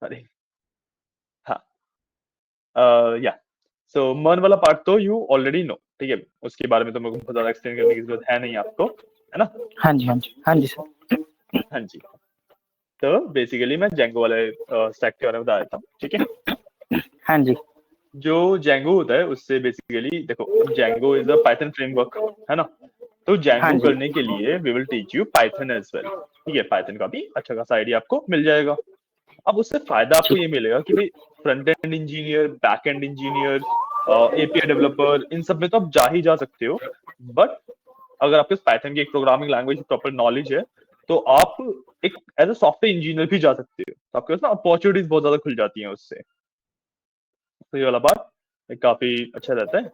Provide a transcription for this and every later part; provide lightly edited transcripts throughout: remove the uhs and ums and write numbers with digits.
अरे हाँ, या सो मर्न वाला पार्ट तो यू ऑलरेडी नो, ठीक है, उसके बारे में तो मेरे को बहुत ज्यादा एक्सप्लेन करने की जरूरत है नहीं आपको, है ना। हाँ जी, हाँ जी, हाँ जी सर। हाँ जी, तो बेसिकली मैं जेंगो वाले स्टैक के बारे में बता देता हूँ, ठीक है। हाँ जी, जो जेंगो होता है उससे बेसिकली देखो, Django is a Python framework, है ना। तो हाँ जेंगो जी, करने के लिए we will teach you Python as well, ठीक है, पाइथन का भी अच्छा खासा आइडिया आपको मिल जाएगा। अब उससे फायदा आपको ठीक। ये मिलेगा कि भाई front end engineer, back end engineer, API developer, इन सब में तो आप जा ही जा सकते हो, बट अगर आपके पास पाइथन की एक प्रोग्रामिंग लैंग्वेज प्रॉपर नॉलेज है, तो आप एक एज अ सॉफ्टवेयर इंजीनियर भी जा सकते हो, तो आपके पास ना अपॉर्चुनिटीज बहुत ज्यादा खुल जाती हैं उससे। तो ये वाला बात काफी अच्छा रहता है ना।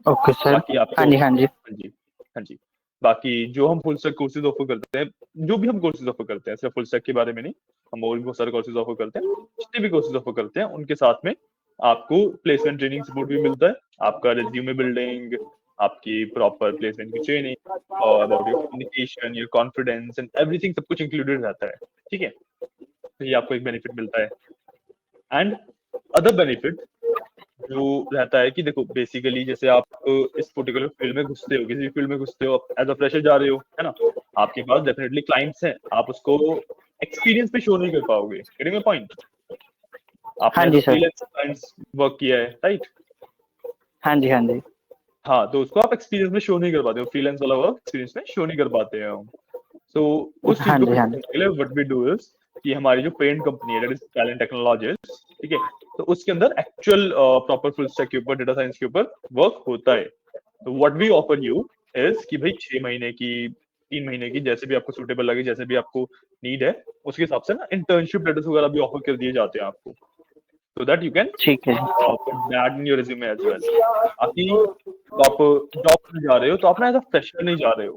Okay sir. बाकी हाँ आपको, जी, हाँ जी, हाँ जी, हाँ जी, बाकी जो हम फुल स्टैक कोर्सेज ऑफर करते हैं, जो भी हम कोर्सेज ऑफर करते हैं, सिर्फ फुल स्टैक के बारे में नहीं, हम और भी बहुत सारे कोर्सेज ऑफर करते हैं, जितने भी कोर्सेज ऑफर करते हैं उनके साथ में आपको प्लेसमेंट ट्रेनिंग सपोर्ट भी मिलता है, आपका रिज्यूमे बिल्डिंग, आपकी प्रॉपर प्लेसमेंट की ट्रेनिंग, और about your communication, your confidence and everything, सब कुछ इंक्लूडेड रहता है, ठीक है। तो ये आपको एक बेनिफिट मिलता है। एंड अदर बेनिफिट जो रहता है कि देखो, बेसिकली जैसे आप इस पर्टिकुलर फील्ड में घुसते हो, किसी भी फील्ड में घुसते हो, आप एज अ फ्रेशर जा रहे हो, है ना, आपके पास डेफिनेटली क्लाइंट्स हैं, आप उसको एक्सपीरियंस पे शो नहीं कर पाओगे, गेटिंग माय पॉइंट। हाँ आपने एज जी अ सर। फ्रीलांसर क्लाइंट्स वर्क किया है, राइट। हाँ जी, हाँ जी, हाँ, तो उसको आप एक्सपीरियंस में शो नहीं कर पाते हो, फ्रीलांस वाला वर्क एक्सपीरियंस में शो नहीं कर पाते हैं हम। सो उस चीज हाँ को जी, फिक्स हाँ जी, करने के लिए व्हाट वी डू इज कि हमारी जो पेरेंट कंपनी है, दैट इज टैलेंट टेक्नोलॉजीज, ठीक है, तो उसके अंदर एक्चुअल प्रॉपर फुल स्टैक के ऊपर, डेटा साइंस के ऊपर वर्क होता है। तो what we offer you is कि भाई 6 महीने की, 3 महीने की, जैसे भी आपको सूटेबल लगे, जैसे भी आपको नीड है, उसके हिसाब से ना इंटर्नशिप लेटर्स वगैरह भी ऑफर कर दिए जाते हैं आपको, so that you can ठीक है जी। put that in your resume as well। ताकि आप जॉब में जा रहे हो तो आप ना एज अ फ्रेशर नहीं जा रहे हो,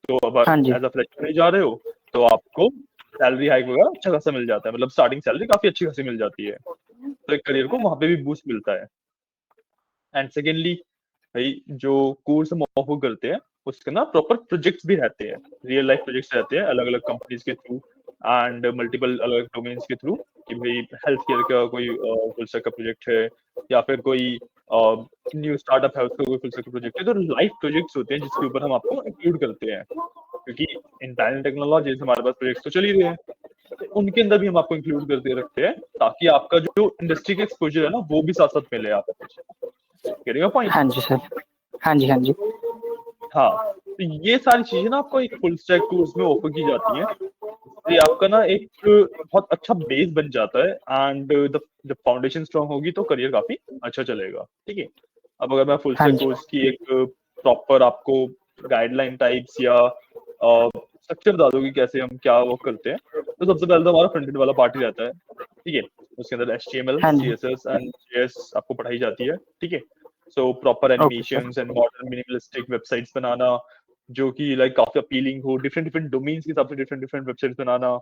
तो अगर हाँ जी, एज अ फ्रेशर नहीं जा रहे हो तो आपको सैलरी हाइक वगैरह अच्छा खासा मिल जाता है, मतलब स्टार्टिंग सैलरी काफी अच्छी खासी मिल जाती है, तो एक करियर को वहां पे भी बूस्ट मिलता है। एंड सेकेंडली, भाई जो कोर्स हम ऑफर करते हैं उसके ना प्रॉपर प्रोजेक्ट्स भी रहते हैं, रियल लाइफ प्रोजेक्ट्स रहते हैं अलग अलग कंपनीज के थ्रू एंड मल्टीपल अलग अलग डोमेन्स के थ्रू, कि भाई हेल्थ केयर का कोई फुल स्टैक का प्रोजेक्ट है, या फिर कोई न्यू स्टार्टअप है उसका कोई फुल स्टैक का प्रोजेक्ट है, तो लाइव प्रोजेक्ट्स होते हैं जिसके ऊपर हम आपको इंक्लूड करते हैं, क्योंकि इन टैलेंट टेक्नोलॉजीज हमारे पास प्रोजेक्ट्स तो चल ही रहे हैं, तो उनके अंदर भी हम आपको इंक्लूड करते रखते हैं, ताकि आपका जो इंडस्ट्री का एक्सपोजर है ना वो भी साथ साथ मिले आपको। Getting a point. हाँ जी सर। हाँ जी, हाँ जी, हाँ, तो ये सारी चीजें ना आपको एक फुल स्टैक कोर्स में ऑफर की जाती हैं, ये आपका ना एक बहुत अच्छा बेस बन जाता है, एंड जब फाउंडेशन स्ट्रांग होगी तो करियर काफी अच्छा चलेगा, ठीक है। अब अगर मैं फुल हाँ स्टैक जी, कोर्स की एक प्रॉपर आपको गाइडलाइन टाइप्स या स्ट्रक्चर बता दूं कि कैसे हम क्या वर्क करते हैं, तो सबसे पहले तो हमारा फ्रंट एंड वाला पार्ट ही रहता है, ठीक है। उसके अंदर HTML, हाँ जी। CSS एंड JS आपको पढ़ाई जाती है, ठीक है। So proper okay sir. Animations and modern minimalistic websites बनाना, जो कि लाइक काफी अपीलिंग हो, डिफरेंट डिफरेंट डोमेन्स के हिसाब से डिफरेंट डिफरेंट वेबसाइट्स बनाना,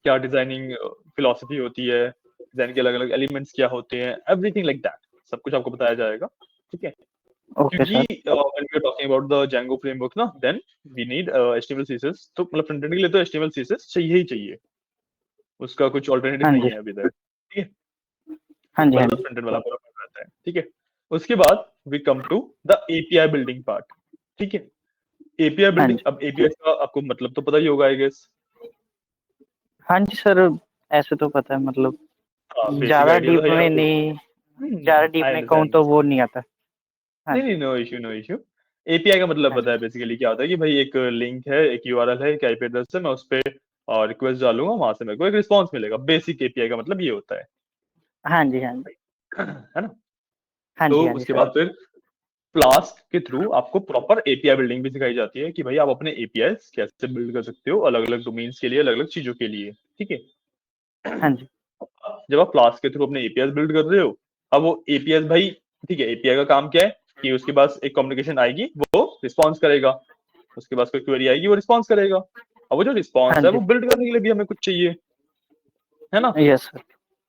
क्या डिजाइनिंग फिलोसफी होती है, डिजाइन के अलग अलग एलिमेंट्स क्या होते हैं, एवरीथिंग लाइक दैट, सब कुछ आपको बताया जाएगा, ठीक है। ओके क्योंकि sir. when we are talking about the Django framework ना, then we need HTML CSS, तो मतलब फ्रंट एंड के लिए तो HTML CSS चाहिए ही चाहिए, उसका कुछ ऑल्टरनेटिव हाँ नहीं जी, है अभी तक, ठीक है। हाँ सबसे जी, हाँ पहले तो जी, फ्रंट एंड वाला पूरा रहता है, ठीक है। उसके बाद we come to the API building part, ठीक है। API हाँ बिल्डिंग, जी, अब API का आपको मतलब तो पता ही होगा आई गेस। हाँ जी सर। ऐसे तो पता है, मतलब हाँ, बेसिक ज़्यादा आइडिया तो डीप है में आपको। नहीं, ज़्यादा डीप आई में कहूँ अंडरस्टैंड। तो वो नहीं आता। हाँ नहीं जी, नहीं, no issue no issue. API का मतलब हाँ पता जी, है बेसिकली क्या होता है, कि भाई एक लिंक है, एक यूआरएल है, एक आईपी एड्रेस है, मैं उस पे रिक्वेस्ट डालूंगा, वहां से मेरे को एक रिस्पांस मिलेगा, बेसिक एपीआई का मतलब ये होता है हाँ जी, हाँ जी, है ना। हाँ तो जी, हाँ जी उसके सर। बाद फिर फ्लास्क के थ्रू आपको प्रॉपर एपीआई बिल्डिंग भी सिखाई जाती है, कि भाई आप अपने एपीआई कैसे बिल्ड कर सकते हो अलग अलग डोमेन्स के लिए, अलग अलग चीजों के लिए, ठीक है। हाँ जी, जब आप फ्लास्क के थ्रू अपने एपीआई बिल्ड कर रहे हो, अब वो एपीआई भाई, ठीक है, एपीआई का काम क्या है कि उसके पास एक कम्युनिकेशन आएगी, वो रिस्पॉन्स करेगा, उसके पास कोई क्वेरी आएगी वो रिस्पॉन्स करेगा, अब वो जो हाँ रिस्पॉन्स है जी। वो बिल्ड करने के लिए भी हमें कुछ चाहिए, है ना। Yes sir.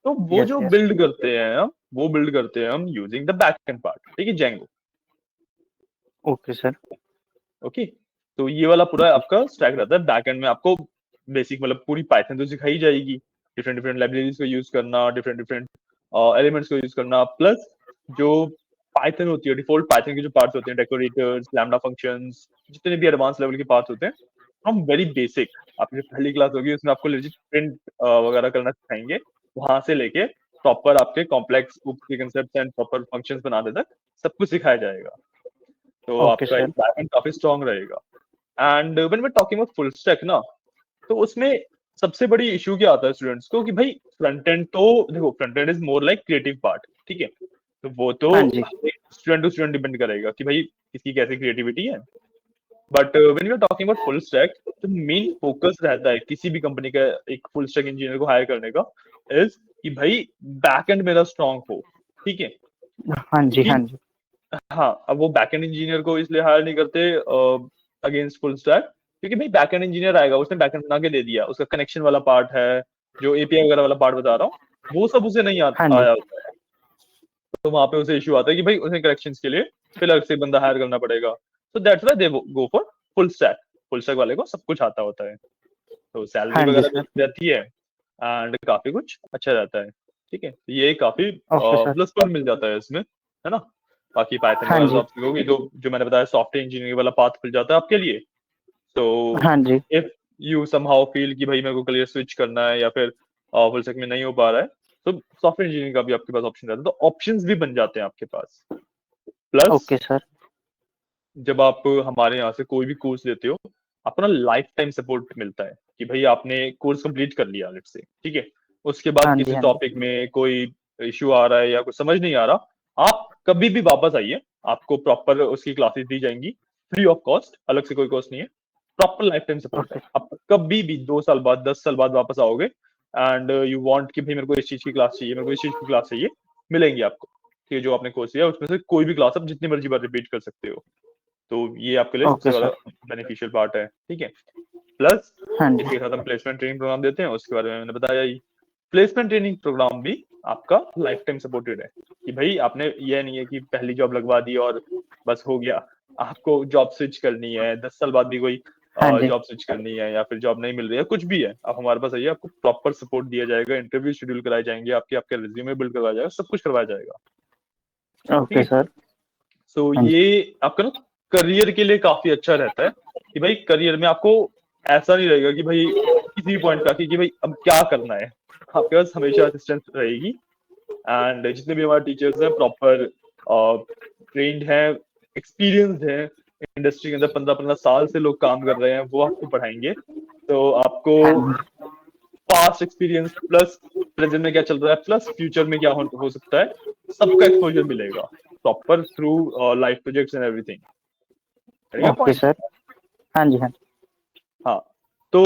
तो वो यस, जो यस। बिल्ड करते हैं हम, वो बिल्ड करते हैं हम using the back and part, ठीक है, जेंगो। Okay sir. ओके, तो ये वाला पूरा जी। आपका स्टैक रहता है, बैक एंड में आपको बेसिक मतलब पूरी पाइथन तो सिखाई जाएगी, डिफरेंट डिफरेंट लाइब्रेरीज को यूज करना, डिफरेंट डिफरेंट एलिमेंट्स को यूज करना, प्लस जो पाइथन होती है, डिफॉल्ट पाइथन के जो पार्ट्स होते हैं, डेकोरेटर्स, लैम्डा फंक्शंस, जितने भी एडवांस लेवल के पार्ट्स होते हैं, फ्रॉम वेरी बेसिक, आपकी जो पहली क्लास होगी उसमें आपको लेजिट प्रिंट वगैरह करना सिखाएंगे, वहां से लेके प्रॉपर आपके कॉम्प्लेक्स के कंसेप्ट एंड प्रॉपर फंक्शंस बनाने तक सब कुछ सिखाया जाएगा। तो ओके आपका सर। एनवायरनमेंट काफी स्ट्रांग रहेगा। And when we talking about full stack ना, तो उसमें सबसे बड़ी इशू क्या आता है स्टूडेंट्स को कि भाई फ्रंट एंड तो देखो, front end is more like creative part, ठीक है, तो वो तो हाँ जी। स्टूडेंट टू स्टूडेंट डिपेंड करेगा कि भाई किसकी कैसी क्रिएटिविटी है। But when you are talking about full stack, तो मेन फोकस रहता है किसी भी कंपनी का एक फुल स्टैक इंजीनियर को हायर करने का इज कि भाई बैक एंड मेरा स्ट्रांग हो, ठीक है, हाँ जी। हाँ क्योंकि जी। हाँ, अब वो बैकएंड इंजीनियर को इसलिए हायर नहीं करते अगेंस्ट फुल स्टैक, क्योंकि भाई बैकएंड इंजीनियर आएगा, उसने बैकएंड बना के दे दिया, उसका कनेक्शन वाला पार्ट है, जो एपीआई वगैरह वाला पार्ट बता रहा हूँ, वो सब उसे नहीं हाँ जी। आया होता है। तो वहां पे उसे इशू आता है कि भाई उसे करेक्शंस के लिए फिर अलग से बंदा हायर करना पड़ेगा। तो that's why they go for full stack. Full stack वाले को सब कुछ आता होता है, तो सैलरी हाँ जी वगैरह भी सर। अच्छी रहती है, एंड काफी कुछ अच्छा रहता है, ठीक है, तो ये काफी ओके सर। प्लस पॉइंट मिल जाता है इसमें, है ना। बाकी पाइथन हाँ वगैरह तो जी। आप सीखोगे, जो जो मैंने बताया सॉफ्टवेयर इंजीनियरिंग वाला पाथ खुल जाता है आपके लिए। तो हाँ जी। इफ यू समहाउ फील कि भाई मेरे को करियर स्विच करना है या फिर फुल स्टैक में नहीं हो पा रहा है, तो सॉफ्टवेयर इंजीनियरिंग का भी आपके पास ऑप्शन रहता है, तो ऑप्शंस भी बन जाते हैं आपके पास। Plus okay sir. जब आप हमारे यहाँ से कोई भी कोर्स लेते हो, आपको ना लाइफ टाइम सपोर्ट मिलता है कि भाई आपने कोर्स कंप्लीट कर लिया लेट्स से, ठीक है, उसके बाद हाँ जी। किसी हाँ जी। टॉपिक में कोई इश्यू आ रहा है या कुछ समझ नहीं आ रहा, आप कभी भी वापस आइए, आपको प्रॉपर उसकी क्लासेस दी जाएंगी फ्री ऑफ कॉस्ट, अलग से कोई कॉस्ट नहीं है, प्रॉपर लाइफ टाइम सपोर्ट है। ओके। आप कभी भी 2 साल बाद 10 साल बाद वापस आओगे एंड यू वांट कि भाई मेरे को इस चीज की क्लास चाहिए, मेरे को इस चीज की क्लास चाहिए, मिलेंगी आपको, ठीक है, जो आपने कोर्स लिया उसमें से कोई भी क्लास आप जितनी मर्जी बार रिपीट कर सकते हो। तो ये आपके लिए ओके सबसे बड़ा सर। बेनिफिशियल पार्ट है, ठीक है। प्लस हाँ जी। इसके साथ हम प्लेसमेंट ट्रेनिंग प्रोग्राम देते हैं, उसके बारे में मैंने बताया ही। प्लेसमेंट ट्रेनिंग प्रोग्राम भी आपका लाइफ टाइम सपोर्टेड है कि भाई आपने ये नहीं है कि पहली जॉब लगवा दी और बस हो गया, आपको जॉब स्विच करनी है, 10 साल बाद भी कोई हाँ जी। जॉब स्विच करनी है या फिर जॉब नहीं मिल रही है, कुछ भी है, आप हमारे पास आइए, आपको प्रॉपर सपोर्ट दिया जाएगा, इंटरव्यू शेड्यूल कराए जाएंगे, आपके आपके रिज्यूमे बिल्ड करवाया जाएगा, सब कुछ करवाया जाएगा, ठीक ओके है। सर। सो हाँ जी। ये आपका ना करियर के लिए काफी अच्छा रहता है कि भाई करियर में आपको ऐसा नहीं रहेगा कि भाई किसी भी पॉइंट पे आके कि भाई अब क्या करना है, आपके पास हमेशा असिस्टेंट रहेगी, एंड जितने भी हमारे टीचर्स हैं प्रॉपर ट्रेंड हैं, एक्सपीरियंस्ड हैं, इंडस्ट्री के अंदर 15-15 साल से लोग काम कर रहे हैं, वो आपको पढ़ाएंगे, तो आपको हाँ जी। पास्ट एक्सपीरियंस प्लस प्रेजेंट में क्या चल रहा है प्लस फ्यूचर में क्या हो सकता है, सबका एक्सपोजर मिलेगा proper through life projects and everything. Okay point. Sir. हाँ जी। हाँ जी। हाँ, तो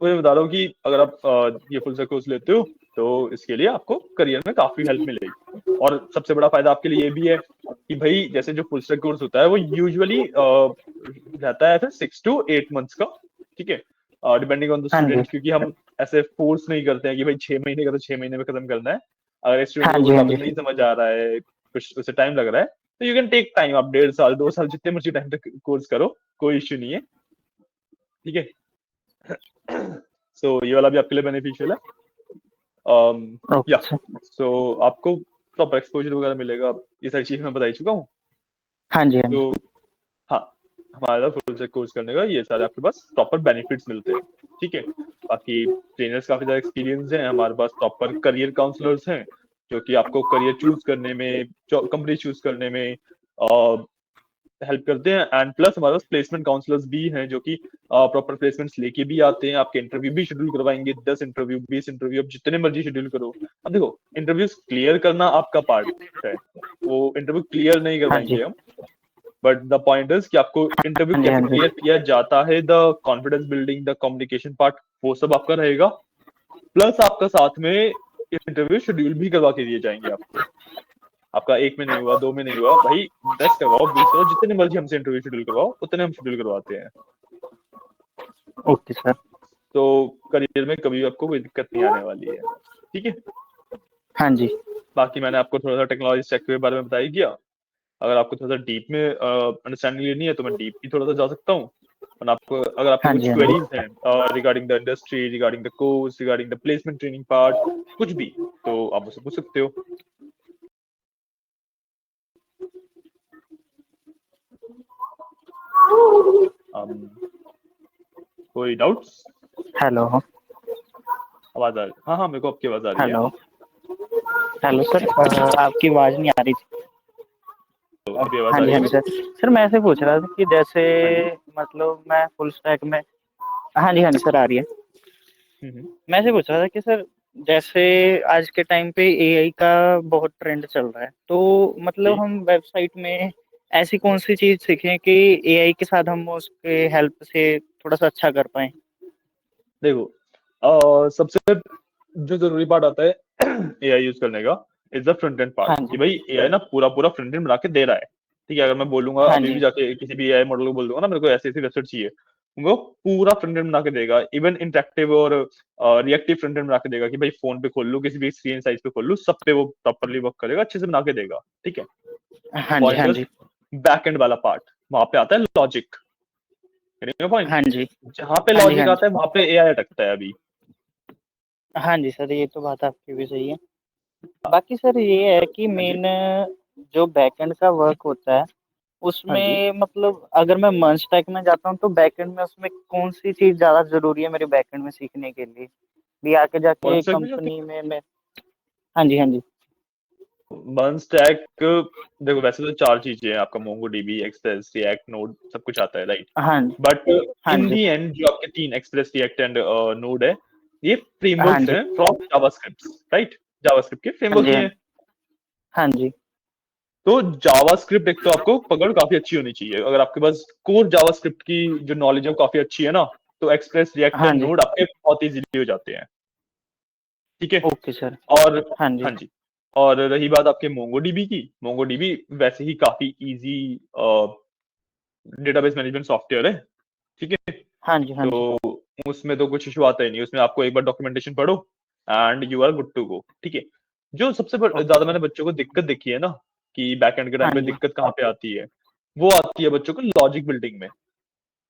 मैं बता रहा हूँ कि अगर आप ये फुल स्टैक कोर्स लेते हो तो इसके लिए आपको करियर में काफी हेल्प मिलेगी, और सबसे बड़ा फायदा आपके लिए ये भी है कि भाई जैसे जो फुल स्टैक कोर्स होता है वो यूजुअली रहता है 6 to 8 months का, ठीक है, डिपेंडिंग ऑन द हाँ जी। स्टूडेंट, क्योंकि हम ऐसे फोर्स नहीं करते हैं कि भाई 6 महीने का तो 6 महीने में खत्म करना है। अगर स्टूडेंट हाँ को कोई जी। हाँ टॉपिक जी। नहीं समझ आ रहा है, कुछ उसे टाइम लग रहा है, तो यू कैन टेक टाइम, आप 1.5 साल 2 साल जितने मर्जी टाइम तक कोर्स करो, कोई इश्यू नहीं है, ठीक है। सो ये वाला भी आपके लिए बेनिफिशियल है। या ओके सर। सो आपको प्रॉपर एक्सपोजर वगैरह मिलेगा, ये सारी चीज मैं बता ही चुका हूँ। हाँ जी। हाँ जी। तो हाँ, हमारा फुल स्टैक कोर्स करने का ये सारे आपके पास प्रॉपर बेनिफिट्स मिलते हैं, ठीक है। बाकी ट्रेनर्स काफी ज्यादा एक्सपीरियंस हैं हमारे पास, प्रॉपर करियर काउंसलर्स हैं जो कि आपको करियर चूज करने में, कंपनी चूज करने में हेल्प करते हैं, एंड प्लस हमारे पास प्लेसमेंट काउंसलर्स भी हैं जो कि प्रॉपर प्लेसमेंट्स लेके भी आते हैं, आपके इंटरव्यू भी शेड्यूल करवाएंगे, 10 इंटरव्यू 20 इंटरव्यू, अब जितने मर्जी शेड्यूल करो। अब देखो, इंटरव्यूज क्लियर करना आपका पार्ट है, वो इंटरव्यू क्लियर नहीं हाँ जी। करवाएंगे हम, बट द पॉइंट इज कि आपको इंटरव्यू हाँ जी। हाँ कैसे जी। क्लियर किया जाता है, the confidence building, the communication part, वो सब आपका रहेगा, प्लस आपका साथ में इंटरव्यू शेड्यूल भी करवा के दिए जाएंगे आपको। आपका 1 में नहीं हुआ, 2 में नहीं हुआ, भाई 10 करवाओ, 20 करवाओ, जितने मर्जी हमसे इंटरव्यू शेड्यूल करवाओ, उतने हम शेड्यूल करवाते हैं। Okay sir. तो करियर में कभी आपको कोई दिक्कत नहीं आने वाली है, ठीक है। हाँ जी। बाकी मैंने आपको थोड़ा सा टेक्नोलॉजी स्टैक के बारे में बताया किया, अगर आपको थोड़ा सा डीप में अंडरस्टैंडिंग लेनी है तो मैं डीप भी थोड़ा सा जा सकता हूँ। और आपको अगर आपको हाँ कुछ जी, हाँ जी। क्वेरीज हैं regarding the industry, regarding the course, regarding the placement training part, कुछ भी, तो आप मुझसे पूछ सकते हो। कोई डाउट्स? हेलो, आवाज आ रही? हाँ हाँ, मेरे को आपकी आवाज आ रही है। हेलो, हेलो सर, आपकी आवाज़ नहीं आ रही थी। तो अभी आवाज हाँ आ जी, रही हाँ है जी अभी? सर। सर मैं ऐसे पूछ रहा था कि जैसे हाँ जी। मतलब मैं फुल स्टैक में, हाँ जी, हाँ जी सर, आ रही है। हम्म। मैं ऐसे पूछ रहा था कि सर जैसे आज के टाइम पे एआई का बहुत ट्रेंड चल रहा है, तो मतलब जी, हम वेबसाइट में ऐसी कौन सी चीज़ सीखें कि एआई के साथ हम उसके हेल्प से थोड़ा सा अच्छा कर पाएँ? देखो सबसे जो जरूरी पार्ट आता है एआई यूज करने का is the front end part, हाँ कि जी, भाई एआई ना पूरा पूरा फ्रंट एंड बना के दे रहा है। ठीक है, अगर मैं बोलूंगा हाँ अभी भी जी, जाके किसी भी एआई मॉडल को बोल दूंगा ना मेरे को ऐसी ऐसी वेबसाइट चाहिए, वो पूरा फ्रंट एंड बना के देगा, इवन इंटरेक्टिव और रिएक्टिव फ्रंट एंड बना के देगा कि भाई फोन पे खोल लूँ, किसी भी स्क्रीन साइज पे खोल लूँ, सब पे वो प्रॉपरली वर्क करेगा, अच्छे से बना के देगा। ठीक है, हाँ जी, पॉइंट हाँ इज जी, बैक एंड वाला पार्ट, वहां पे आता है लॉजिक। पॉइंट, हाँ जी, जहां पे हाँ जी, लॉजिक हाँ आता जी, है वहां पे एआई अटकता है अभी। हाँ जी सर, ये तो बात आपकी भी सही है। बाकी सर ये है कि हाँ जी, मेन जो बैकएंड का वर्क होता है हाँ जी। उसमें मतलब अगर मैं मंच स्टैक में जाता हूँ तो बैकएंड में उसमें कौन सी चीज़ ज़्यादा ज़रूरी है मेरे बैकएंड में सीखने के लिए भी आगे वन जाके स्टैक में जाके कंपनी में मैं। हाँ जी, हाँ जी, वन स्टैक, देखो वैसे तो चार चीजें हैं, आपका Mongo dB, express, react, node, सब कुछ आता है, राइट? हाँ जी, बट हाँ इन जी, दी एंड जो आपके तीन एक्सप्रेस, रिएक्ट एंड नोड है, ये हाँ फ्रेमवर्क्स जी, हैं फ्रॉम जावास्क्रिप्ट, राइट? जावास्क्रिप्ट के हाँ जी, फ्रेमवर्क्स ही हैं। हाँ जी, तो जावास्क्रिप्ट एक तो आपको पकड़ काफी अच्छी होनी चाहिए, अगर आपके पास कोर जावास्क्रिप्ट की जो नॉलेज है वो काफी अच्छी है ना, तो एक्सप्रेस, रिएक्ट हाँ एंड जी। नोड आपके बहुत इजीली हो जाते हैं। ठीक है। Okay sir. और हाँ जी, हाँ जी, और रही बात आपके मोंगोडीबी की, मोंगोडीबी वैसे ही काफी इजी डेटाबेस मैनेजमेंट सॉफ्टवेयर है। ठीक है, हाँ जी, हाँ जी, तो उसमें तो कुछ इशू आता ही नहीं, उसमें आपको एक बार डॉक्यूमेंटेशन पढ़ो and you are good to go. ठीक है, जो सबसे ओके ज्यादा सर। मैंने बच्चों को दिक्कत देखी है ना, कि बैकएंड के हाँ टाइम पे जी, दिक्कत कहाँ पे आती है, वो आती है बच्चों को लॉजिक बिल्डिंग में,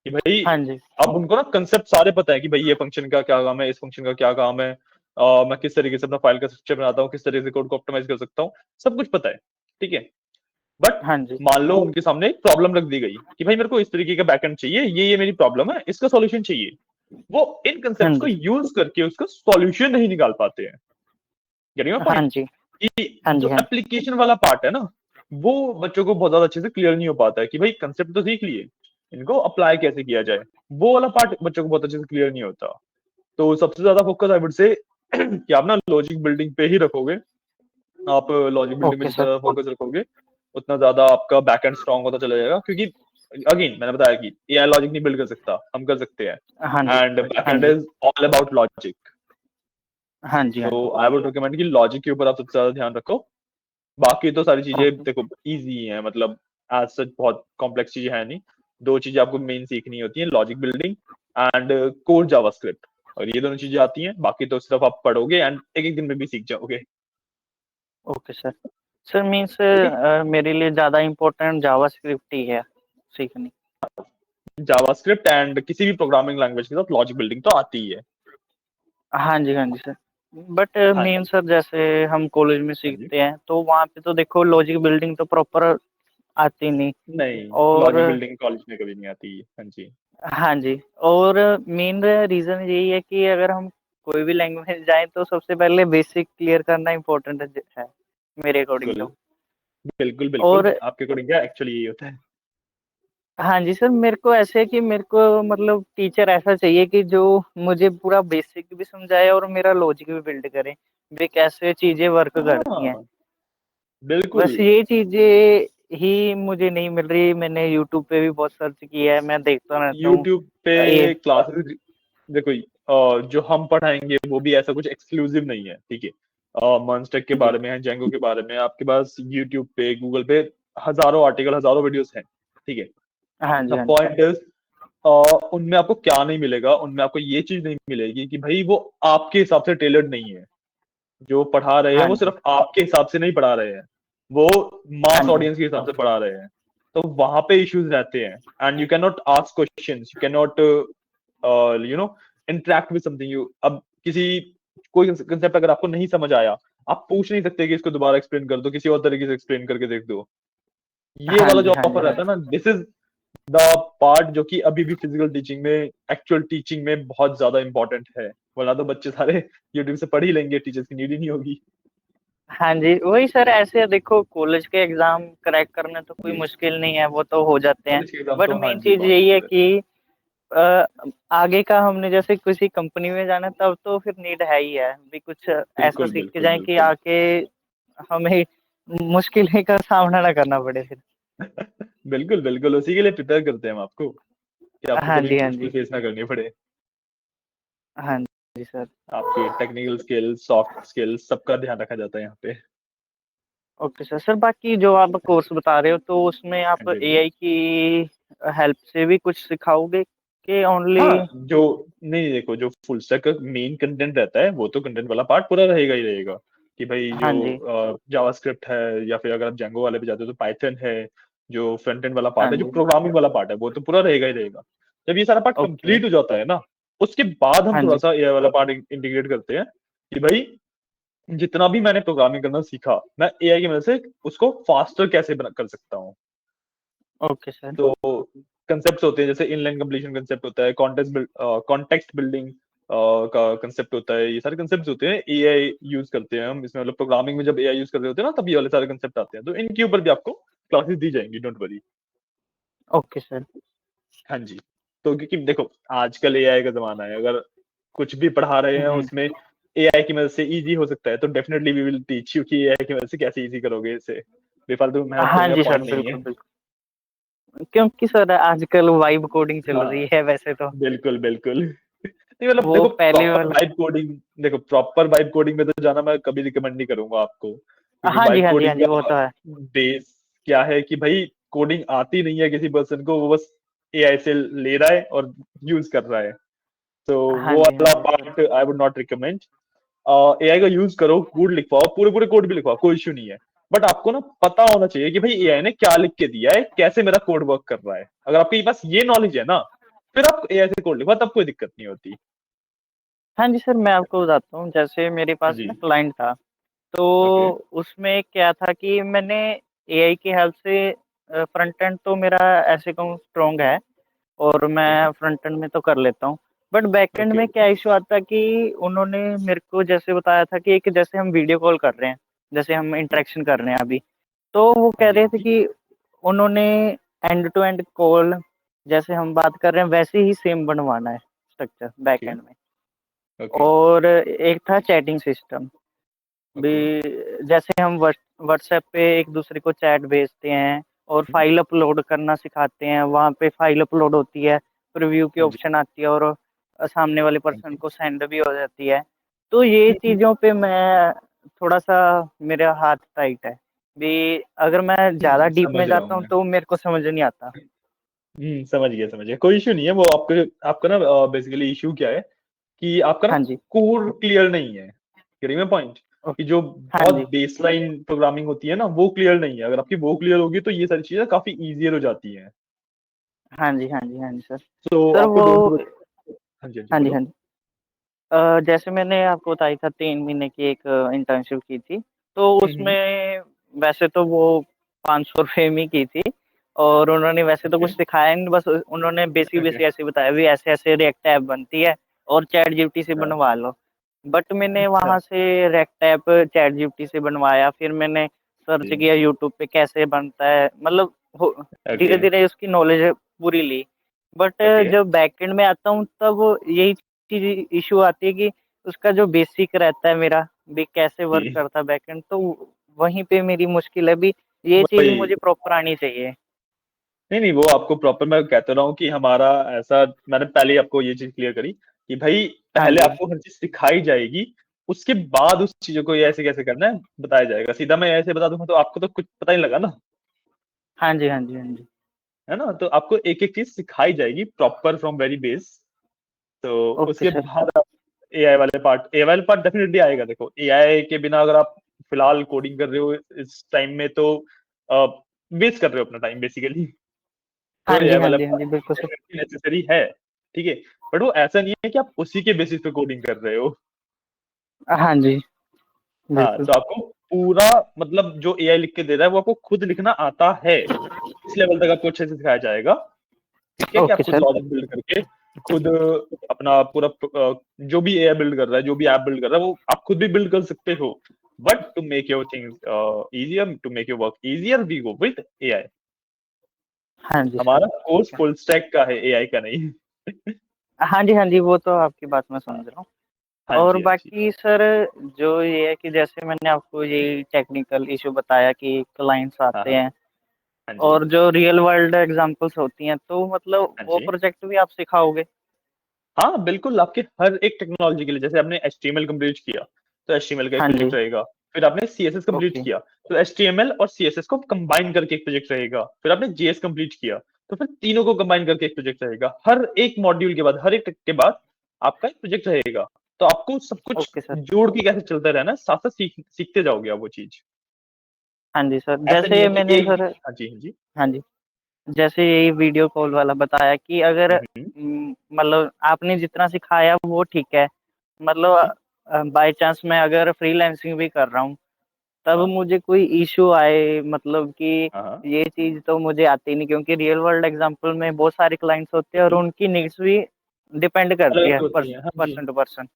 कि भाई हाँ जी, अब उनको ना कंसेप्ट सारे पता है कि भाई ये फंक्शन का क्या काम है, इस फंक्शन का क्या काम है, मैं किस तरीके से अपना फाइल का स्ट्रक्चर बनाता हूँ, किस तरीके से कोड को ऑप्टिमाइज कर सकता हूँ, सब कुछ पता है। ठीक है, बट हाँ जी, मान लो उनके सामने एक प्रॉब्लम रख दी गई कि भाई मेरे को इस तरीके का बैकएंड चाहिए, ये मेरी प्रॉब्लम है, इसका सॉल्यूशन चाहिए, वो इन हाँ कंसेप्ट को जी, यूज करके उसका सॉल्यूशन नहीं निकाल पाते हैं। गेटिंग माय हाँ पॉइंट? जी, कि हाँ जी, जो हाँ जी, एप्लीकेशन वाला पार्ट है ना, वो बच्चों को बहुत ज्यादा अच्छे से क्लियर नहीं हो पाता है, कि भाई कंसेप्ट तो सीख लिए, इनको अप्लाई कैसे किया जाए, वो वाला पार्ट बच्चों को बहुत अच्छे से क्लियर नहीं होता। तो सबसे ज्यादा फोकस आई वुड से कि आप ना लॉजिक बिल्डिंग पे ही रखोगे, आप लॉजिक बिल्डिंग में ओके जितना सर। ज्यादा फोकस रखोगे उतना ज्यादा आपका बैकएंड स्ट्रांग होता चला जाएगा, क्योंकि अगेन मैंने बताया कि एआई लॉजिक नहीं बिल्ड कर सकता, हम कर सकते हैं, हाँ जी, एंड हाँ बैकएंड जी, इज ऑल अबाउट लॉजिक। हाँ जी, हाँ तो जी, आई वुड रिकमेंड कि लॉजिक के ऊपर आप सबसे ज्यादा ध्यान रखो, बाकी तो सारी चीजें ओके, देखो इजी है, मतलब एज सच बहुत कॉम्प्लेक्स चीजें है नहीं। दो चीजें आपको मेन सीखनी होती है, logic building and core JavaScript, और ये दोनों चीजें आती हैं, बाकी तो सिर्फ आप पढ़ोगे एंड एक एक दिन में भी सीख जाओगे। Okay sir. Sir means okay, मेरे लिए ज़्यादा इम्पोर्टेंट जावास्क्रिप्ट ही है सीखनी। जावास्क्रिप्ट एंड किसी भी प्रोग्रामिंग लैंग्वेज के साथ लॉजिक बिल्डिंग तो आती ही है। हाँ जी, हाँ जी सर। बट हाँ मेन जी, सर जैसे हम कॉलेज में हाँ जी। सीखते हैं तो वहाँ पे तो देखो लॉजिक बिल्डिंग तो प्रॉपर आती नहीं। नहीं, और लॉजिक बिल्डिंग कॉलेज में कभी नहीं आती। हाँ जी, हाँ जी, और मेन रीज़न यही है कि अगर हम कोई भी लैंग्वेज जाएँ तो सबसे पहले बेसिक क्लियर करना इम्पोर्टेंट है, मेरे अकॉर्डिंग बिल्कुल तो। बिल्कुल बिल्कुल, और आपके अकॉर्डिंग क्या एक्चुअली यही होता है। हाँ जी सर, मेरे को ऐसे है कि मेरे को मतलब टीचर ऐसा चाहिए कि जो मुझे पूरा बेसिक भी समझाए और मेरा लॉजिक भी बिल्ड करे, वे कैसे चीज़ें वर्क करती हैं। हाँ बिल्कुल। बस ये चीज़ें ही मुझे नहीं मिल रही, मैंने यूट्यूब पे भी बहुत सर्च किया है, मैं देखता रहता हूँ। यूट्यूब पे ये क्लासेस, देखो जो हम पढ़ाएंगे वो भी ऐसा कुछ एक्सक्लूसिव नहीं है। ठीक है, मॉन्स्टेक के जी, बारे में है, जेंगो के बारे में आपके पास यूट्यूब पे, गूगल पे हजारों आर्टिकल, हजारों वीडियोस हैं। ठीक है, हाँ जी, द हाँ जी, पॉइंट इज उनमें आपको क्या नहीं मिलेगा, उनमें आपको ये चीज नहीं मिलेगी कि भाई वो आपके हिसाब से टेलर्ड नहीं है, जो पढ़ा रहे हैं हाँ वो जी, सिर्फ आपके हिसाब से नहीं पढ़ा रहे हैं, वो हाँ मास जी, ऑडियंस के हिसाब से पढ़ा रहे हैं। तो वहां पे इश्यूज रहते हैं, and you can not ask questions, you can not interact with something. You अब किसी कोई कंसेप्ट अगर आपको नहीं समझ आया, आप पूछ नहीं सकते कि इसको दोबारा एक्सप्लेन कर दो, किसी और तरीके से एक्सप्लेन करके देख दो। ये हाँ वाला जी, जो हाँ जी, ऑफर हाँ रहता है जी। ना, दिस इज द पार्ट जो कि अभी भी फिजिकल टीचिंग में, एक्चुअल टीचिंग में बहुत ज्यादा इंपॉर्टेंट है। वरना तो बच्चे सारे यूट्यूब से पढ़ ही लेंगे, टीचर्स की नीड ही नहीं होगी। हाँ जी, वही सर, ऐसे देखो कॉलेज के एग्ज़ाम क्रैक करने तो कोई जी, मुश्किल नहीं है, वो तो हो जाते हैं। कॉलेज के एग्जाम बट तो हाँ मेन जी चीज़ बात यही है है। कि अ, आगे का हमने जैसे किसी कंपनी में जाना है तब तो फिर नीड है ही है, भी कुछ ऐसा बिल्कुल सीख के बिल्कुल जाएँ कि बिल्कुल। आके हमें मुश्किलें का सामना ना करना पड़े फिर। बिल्कुल बिल्कुल, उसी के लिए प्रिपेयर करते हैं हम आपको, कि आपको हाँ कभी जी, हाँ मुश्किल जी। फेस ना करनी पड़े। हाँ जी सर। आपकी टेक्निकल स्किल्स, सॉफ्ट स्किल्स, सबका ध्यान रखा जाता है यहाँ पे। Okay sir. सर बाकी जो आप कोर्स बता रहे हो तो उसमें हाँ आप जी, हाँ जी। एआई की हेल्प से भी कुछ सिखाओगे कि ओनली? हाँ, जो नहीं देखो, जो फुल स्टैक का मेन कंटेंट रहता है वो तो कंटेंट वाला पार्ट पूरा रहेगा ही रहेगा, कि भाई हाँ जी, जो जावास्क्रिप्ट है, या फिर अगर आप जेंगो वाले पे जाते हो तो पाइथन है। जो फ्रंट एंड वाला हाँ पार्ट है, जो जी। प्रोग्रामिंग वाला पार्ट है, वो तो पूरा रहेगा ही रहेगा। जब ये सारा पार्ट ओके। कंप्लीट हो जाता है ना, उसके बाद हम हाँ थोड़ा जी। सा एआई वाला पार्ट इंटीग्रेट करते हैं, कि भाई जितना भी मैंने प्रोग्रामिंग करना सीखा, मैं एआई की मदद से उसको फास्टर कैसे कर सकता हूँ। Okay sir. तो कंसेप्ट होते हैं, जैसे इनलाइन कंप्लीशन कंसेप्ट होता है, कॉन्टेक्स्ट बिल्डिंग का कंसेप्ट होता है। ये सारे कंसेप्ट होते हैं, एआई यूज करते हैं हम इसमें, मतलब प्रोग्रामिंग में जब एआई यूज कर रहे होते हैं ना, तब ये वाले सारे कंसेप्ट आते हैं। तो इनके ऊपर भी आपको क्लासेस दी जाएंगी, डोंट वरी। Okay sir. हाँ जी। तो क्योंकि देखो, आजकल एआई का जमाना है, अगर कुछ भी पढ़ा रहे हैं हुँ। उसमें एआई की मदद से इजी हो सकता है, तो definitely we will teach you कि एआई की मदद से कैसे इजी करोगे इसे। बेफालतू मेहनत हाँ करने का जी सर, पॉइंट नहीं है। बिल्कुल, बिल्कुल। क्योंकि सर आजकल वाइब कोडिंग चल हाँ, रही है वैसे तो। बिल्कुल बिल्कुल। नहीं मतलब वो देखो, पहले प्रॉपर वाला। वाइब कोडिंग, देखो प्रॉपर वाइब कोडिंग में तो जाना मैं कभी रिकमेंड नहीं करूंगा आपको, क्योंकि हाँ जी, वाइब हाँ जी, हाँ कोडिंग जी, वो का तो है। बेस क्या है कि भाई कोडिंग आती नहीं है किसी पर्सन को, वो बस एआई से ले रहा है और यूज कर रहा है। तो हाँ वो जी, हाँ वाला जी। Part I would not recommend. AI का यूज करो, कोड लिखवाओ, पूरे पूरे कोड भी लिखवाओ, कोई इश्यू नहीं है। बट आपको ना पता होना चाहिए कि भाई एआई ने क्या लिख के दिया है, कैसे मेरा कोड वर्क कर रहा है। अगर आपके पास ये नॉलेज है ना, फिर आप एआई से कोड लिखवा, तब कोई दिक्कत नहीं होती। हाँ जी सर, मैं आपको बताता हूँ, जैसे मेरे हाँ पास जी। ना क्लाइंट था, तो ओके। उसमें क्या था कि मैंने एआई की हेल्प से फ्रंट एंड तो मेरा ऐसे कहूँ स्ट्रॉन्ग है, और ओके। मैं फ्रंट एंड में तो कर लेता हूँ। But back and okay. में क्या इश्यू आता है कि उन्होंने मेरे को जैसे बताया था कि एक जैसे हम वीडियो कॉल कर रहे हैं, जैसे हम इंटरेक्शन कर रहे हैं अभी, तो वो हाँ कह जी, रहे हाँ थे जी। कि उन्होंने एंड टू एंड कॉल जैसे हम बात कर रहे हैं वैसे ही सेम बनवाना है स्ट्रक्चर बैक ओके। एंड में। ओके। और एक था चैटिंग सिस्टम भी, ओके। जैसे हम व्हाट्सएप पे एक दूसरे को चैट भेजते हैं और फाइल अपलोड करना सिखाते हैं, वहाँ पे फाइल अपलोड होती है, प्रीव्यू की हाँ जी, ऑप्शन आती है, और सामने वाले हाँ पर्सन जी। को सेंड भी हो जाती है। तो ये हम्म, चीज़ों पे मैं थोड़ा-सा, मेरा हाथ टाइट है। भी अगर मैं ज़्यादा डीप में समझ रहा हूँ जाता हूँ मैं। तो मेरे को समझ नहीं आता। समझ गया समझ गया, कोई इशू नहीं है। वो आपका आपका ना बेसिकली इशू क्या है, कि आपका ना हाँ जी। कोर क्लियर नहीं है। गेटिंग माय पॉइंट, ओ कि जो हाँ बहुत जी। बेसलाइन प्रोग्रामिंग होती है ना, वो क्लियर नहीं है। अगर आपकी वो क्लियर होगी तो ये सारी चीजें काफी इजियर हो जाती हैं। हाँ जी, हाँ जी, हाँ जी सर। तो सर आपको वो डोंट वरी। हाँ जी, हाँ जी, हाँ जी, बोलो। हाँ जी। जैसे मैंने आपको बताया था 3 महीने की एक इंटर्नशिप की थी, तो हम्म। उसमें वैसे तो वो ₹500 में की थी, और उन्होंने वैसे तो ओके। कुछ सिखाया नहीं, बस उन्होंने ओके। बेसिक-बेसिक ऐसे बताया भी ऐसे-ऐसे रिएक्ट ऐप बनती है और चैटजीपीटी से अच्छा। बनवा लो। बट मैंने अच्छा। वहाँ से रिएक्ट ऐप चैटजीपीटी से बनवाया, फिर मैंने सर्च जी। किया यूट्यूब पे कैसे बनता है, मतलब हो ओके। धीरे-धीरे उसकी नॉलेज पूरी ली। But okay. जब बैकएंड में आता हूँ तब यही चीज़ इश्यू आती है कि उसका जो बेसिक रहता है मेरा, भी कैसे वर्क जी। करता है बैकएंड, तो वहीं पे मेरी मुश्किल है, भी ये चीज़ वही। मुझे प्रॉपर आनी चाहिए। नहीं नहीं, वो आपको प्रॉपर, मैं कहता रहा हूँ कि हमारा ऐसा, मैंने पहले ही आपको ये चीज क्लियर करी, कि भाई हाँ पहले जी। आपको हर चीज सिखाई जाएगी, उसके बाद उस चीजों को ये ऐसे कैसे करना है बताया जाएगा। सीधा मैं ऐसे बता दूंगा तो आपको तो कुछ पता ही नहीं लगा ना। हाँ जी, हाँ जी, हाँ जी। है ना, तो आपको एक एक चीज सिखाई जाएगी प्रॉपर फ्रॉम वेरी बेस। तो ओके उसके सर। बाद एआई वाले पार्ट डेफिनेटली आएगा। देखो, एआई के बिना अगर आप फिलहाल कोडिंग कर रहे हो इस टाइम में, तो वेस्ट कर रहे हो अपना टाइम बेसिकली। हाँ तो जी, ये हाँ मतलब जी, हाँ जी, बिल्कुल सर। नेसेसरी है, ठीक है, बट वो ऐसा नहीं है कि आप उसी के बेसिस पे कोडिंग कर रहे हो। हाँ जी, हाँ, बिल्कुल। तो आपको पूरा मतलब जो एआई लिख के दे रहा है वो आपको खुद लिखना आता है, इस लेवल तक आपको अच्छे से सिखाया जाएगा, ठीक है, कि आप ओके खुद सर। लॉजिक बिल्ड करके खुद अपना पूरा जो भी एआई बिल्ड कर रहा है, जो भी ऐप बिल्ड कर रहा है, वो आप खुद भी बिल्ड कर सकते हो। But to make your things easier, to make your work easier, we go with AI. हाँ जी सर। हमारा कोर्स ठीक है। फुल स्टैक का है, एआई का नहीं। हाँ जी, वो तो आपकी बात मैं समझ रहा हूँ। हाँ और जी, हाँ जी। बाकी सर, जो ये है कि जैसे मैंने आपको ये टेक्निकल इश्यू बताया कि क्लाइंट्स हाँ, आते हाँ। हैं हाँ जी, और जो रियल वर्ल्ड एग्जांपल्स होती हैं, तो मतलब हाँ वो जी। प्रोजेक्ट भी आप सिखाओगे? हाँ, बिल्कुल, आपके हर एक टेक्नोलॉजी के लिए, जैसे आपने एचटीएमएल कंप्लीट किया, तो एचटीएमएल का एक हाँ जी। प्रोजेक्ट रहेगा। फिर आपने सीएसएस कंप्लीट ओके। किया, तो एचटीएमएल और सीएसएस को कंबाइन करके एक प्रोजेक्ट रहेगा। फिर आपने जेएस कंप्लीट किया, तो फिर तीनों को कंबाइन करके एक प्रोजेक्ट रहेगा। हर एक मॉड्यूल के बाद, हर एक के बाद आपका एक प्रोजेक्ट रहेगा। तो आपको सब कुछ ओके सर। जोड़ के कैसे चलता रहना है, साथ-साथ सीखते जाओगे आप वो चीज़। हाँ जी सर, ऐसा नहीं है जैसे कि मैंने एक। सर, हाँ जी, हाँ जी। हाँ जी, जैसे यही वीडियो कॉल वाला बताया कि अगर हुँ, हुँ, मतलब आपने जितना सिखाया वो ठीक है, हुँ। मतलब बाय चांस मैं अगर फ्रीलांसिंग भी कर रहा हूँ, तब हाँ, मुझे कोई इश्यू आए, मतलब कि हाँ, हाँ। ये चीज़ तो मुझे आती नहीं, क्योंकि रियल वर्ल्ड एग्जांपल में बहुत सारे क्लाइंट्स होते हैं और उनकी नीड्स भी डिपेंड करती अलग है होती हैं। हाँ जी, पर्सन टू पर्सन।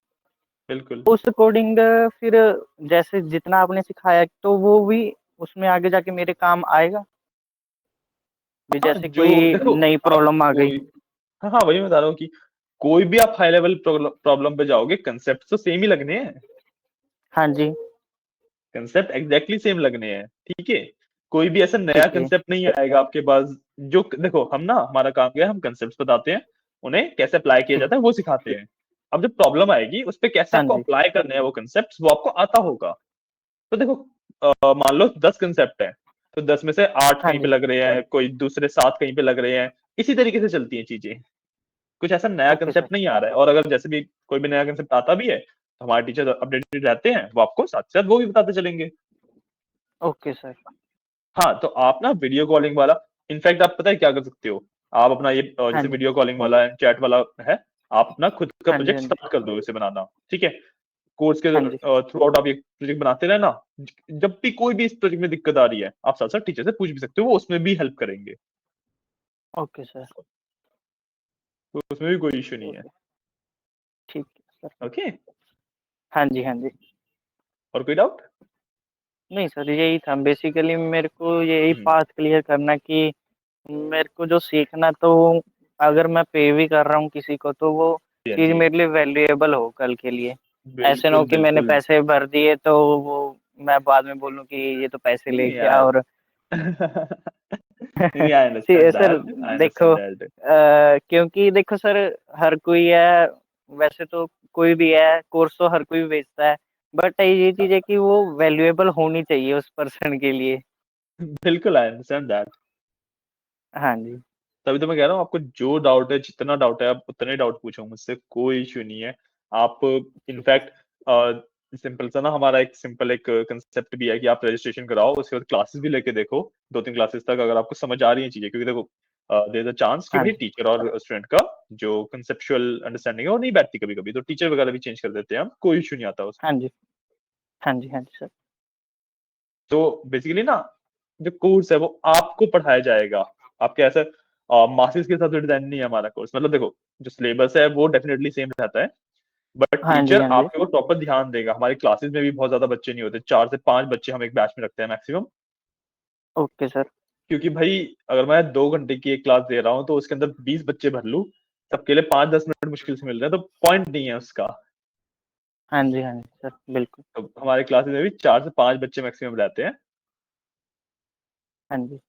बिल्कुल। उस अकॉर्डिंग फिर जैसे जितना आपने सिखाया तो वो भी उसमें आगे जाके मेरे काम आएगा? भी हाँ, जैसे जो कोई देखो, नई आप प्रॉब्लम आ गई। कोई। हाँ, हाँ, वही मैं बता रहा हूँ कि कोई भी आप हाई लेवल प्रॉब्लम पे जाओगे, कंसेप्ट तो सेम ही लगने हैं। हाँ जी। कंसेप्ट एग्जैक्टली सेम लगने हैं, ठीक है। कोई भी ऐसा नया ठीक है। कंसेप्ट नहीं आएगा आपके पास। जो देखो, हम ना, हमारा काम क्या है, हम कंसेप्ट बताते हैं, उन्हें कैसे अप्लाई किया ठीक। जाता है वो सिखाते हैं। अब जब प्रॉब्लम आएगी, उस पे कैसे हाँ आपको जी। अप्लाई करने हैं वो कंसेप्ट, वो आपको आता होगा। तो देखो, मान लो 10 कंसेप्ट है, तो 10 में से 8 हाँ कहीं पे जी। लग रहे हैं, कोई दूसरे 7 कहीं पे लग रहे हैं। इसी तरीके से चलती हैं चीजें। कुछ ऐसा नया ओके सर। कंसेप्ट नहीं आ रहा है, और अगर जैसे भी कोई भी नया कंसेप्ट आता भी है, तो हमारे टीचर अपडेटेड रहते हैं, वो आपको साथ साथ वो भी बताते चलेंगे। Okay sir. हाँ, तो आप ना वीडियो कॉलिंग वाला, इनफैक्ट आप पता है क्या कर सकते हो, आप अपना ये हाँ जैसे जी। वीडियो कॉलिंग वाला है, चैट वाला है, आप अपना खुद का हाँ जी। प्रोजेक्ट हाँ जी। स्टार्ट कर दो इसे बनाना, ठीक है। कोर्स के हाँ जी। थ्रू आउट आप ये प्रोजेक्ट बनाते रहना। जब भी कोई भी इस प्रोजेक्ट में दिक्कत आ रही है, आप साथ साथ टीचर से पूछ भी सकते हो, वो उसमें भी हेल्प करेंगे। Okay sir. तो उसमें भी कोई इश्यू नहीं है। ओके। ठीक है सर। ओके। हाँ जी, हाँ जी। और कोई डाउट? नहीं सर, यही था बेसिकली, मेरे को यही हम्म। पाथ क्लियर करना कि मेरे को जो सीखना, तो अगर मैं पे भी कर रहा हूँ किसी को, तो वो हाँ चीज़ जी, मेरे लिए वैल्यूएबल हो कल के लिए। ऐसे ना हो बिल्कुल कि मैंने बिल्कुल। पैसे भर दिए तो वो मैं बाद में बोलूँ कि ये तो पैसे ले नहीं गया। यार। और नहीं, आई अंडरस्टैंड सर दैट, आई देखो, अंडरस्टैंड दैट। क्योंकि देखो सर, हर कोई है, वैसे तो कोई भी है, कोर्स तो हर कोई भी बेचता है, बट ये चीज़ है कि वो वैल्यूएबल होनी चाहिए उस पर्सन के लिए। बिल्कुल, आई अंडरस्टैंड दैट। हाँ जी। तभी तो मैं कह रहा हूँ, आपको जो डाउट है, जितना डाउट है, आप उतने डाउट पूछो मुझसे, कोई इश्यू नहीं है। आप इनफैक्ट सिंपल सा ना, हमारा एक सिंपल एक कंसेप्ट भी है कि आप रजिस्ट्रेशन कराओ, उसके बाद क्लासेस भी लेके देखो, 2-3 क्लासेस तक, अगर आपको समझ आ रही है चीजें, क्योंकि देखो, देयर इज अ चांस कि हाँ भाई जी। टीचर और स्टूडेंट का जो कंसेप्चुअल अंडरस्टैंडिंग है वो नहीं बैठती कभी कभी, तो टीचर वगैरह भी चेंज कर देते हैं हम, कोई इश्यू नहीं आता हाँ उसमें। जी। हाँ जी। हाँ जी सर। तो बेसिकली ना, जो कोर्स है वो आपको पढ़ाया जाएगा। आपके ऐसा मासिस के हिसाब से डिजाइन नहीं है हमारा कोर्स, मतलब देखो, जो सिलेबस है वो डेफिनेटली सेम रहता है, बट हाँ जी। टीचर हाँ जी। आपके ऊपर प्रॉपर ध्यान देगा। हमारी क्लासेस में भी बहुत ज्यादा बच्चे नहीं होते, 4 से 5 बच्चे हम एक बैच में रखते हैं मैक्सिमम। Okay sir. क्योंकि भाई, अगर मैं 2 घंटे की एक क्लास दे रहा हूँ, तो उसके अंदर 20 बच्चे भर लूँ, सबके लिए 5-10 मिनट मुश्किल से मिल रहे हैं, तो पॉइंट नहीं है उसका। हाँ जी। हाँ जी सर, बिल्कुल। तो हमारे क्लासेस में भी 4 से 5 बच्चे मैक्सिमम रहते हैं। हाँ जी।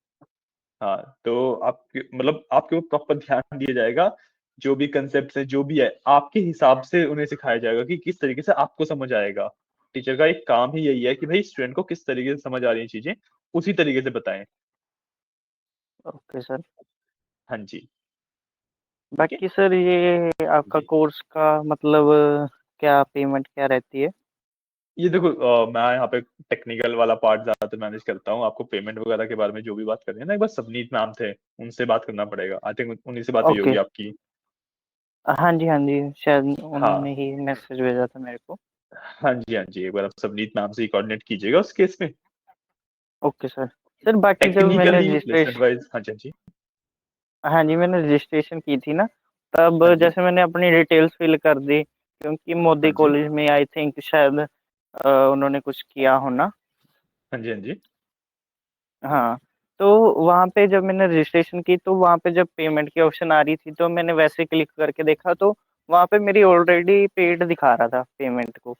हाँ, तो आपके मतलब आपके ऊपर प्रॉपर ध्यान दिया जाएगा। जो भी कंसेप्ट है, जो भी है, आपके हिसाब से उन्हें सिखाया जाएगा कि किस तरीके से आपको समझ आएगा। टीचर का एक काम ही यही है कि भाई स्टूडेंट को किस तरीके से समझ आ रही है चीजें, उसी तरीके से बताएं। Okay sir. हाँ जी। ठीक है। बाकी सर, ये आपका जी। कोर्स का मतलब क्या पेमेंट क्या रहती है? ये देखो मैं यहाँ पे टेक्निकल वाला पार्ट ज्यादातर मैनेज करता हूँ। आपको पेमेंट वगैरह के बारे में जो भी बात करनी है ना, एक बार सबनीत मैम थे, उनसे बात करना पड़ेगा। आई थिंक उन्हीं से बात हुई ओके। होगी आपकी। हाँ जी, हाँ जी, शायद हाँ उन्होंने ही मैसेज भेजा था मेरे को। हाँ जी, हाँ जी, एक बार आप सबनीत मैम से ही कोऑर्डिनेट कीजिएगा उस केस में। Okay sir. सर बाकी जब मैंने टेक्निकली प्लेसमेंट रजिस्ट्रेशन वाइज, हाँ जी, हाँ जी, हाँ जी, मैंने रजिस्ट्रेशन की थी ना, तब हाँ जी, जैसे मैंने अपनी डिटेल्स फिल कर दी, क्योंकि मोदी हाँ जी, कॉलेज में आई थिंक शायद उन्होंने कुछ किया होना। हाँ जी, हाँ जी। हाँ, तो वहाँ पे जब मैंने रजिस्ट्रेशन की, तो वहाँ पे जब पेमेंट की ऑप्शन आ रही थी, तो मैंने वैसे क्लिक करके देखा, तो वहाँ पे मेरी ऑलरेडी पेड दिखा रहा था पेमेंट को।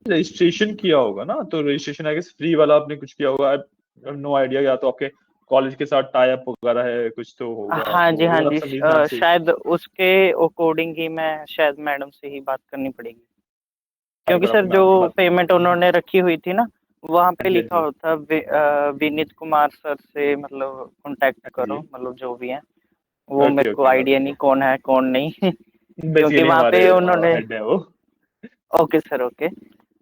रजिस्ट्रेशन किया होगा ना, तो रजिस्ट्रेशन आई गेस फ्री वाला आपने कुछ किया होगा। नो आइडिया, या तो आपके कॉलेज के साथ टाई अप वगैरह है, कुछ तो होगा, हाँ जी, तो एक हाँ बार आप जी, सबनीत मैम से। शायद उसके अकॉर्डिंग ही मैं शायद मैडम से ही बात करनी पड़ेगी, एक क्योंकि बार सर आप जो मैम से बात करना। पेमेंट उन्होंने रखी हुई थी ना, वहाँ हाँ पे जी, हाँ लिखा जी, होता विनीत कुमार सर से मतलब कांटेक्ट हाँ करो, जी। मतलब जो भी है। वो ओके मेरे को ओके गॉट आइडिया इट। नहीं कौन है कौन नहीं क्योंकि बेसिकली वहाँ हमारे पे उन्होंने। हेड है वो। Okay sir, okay.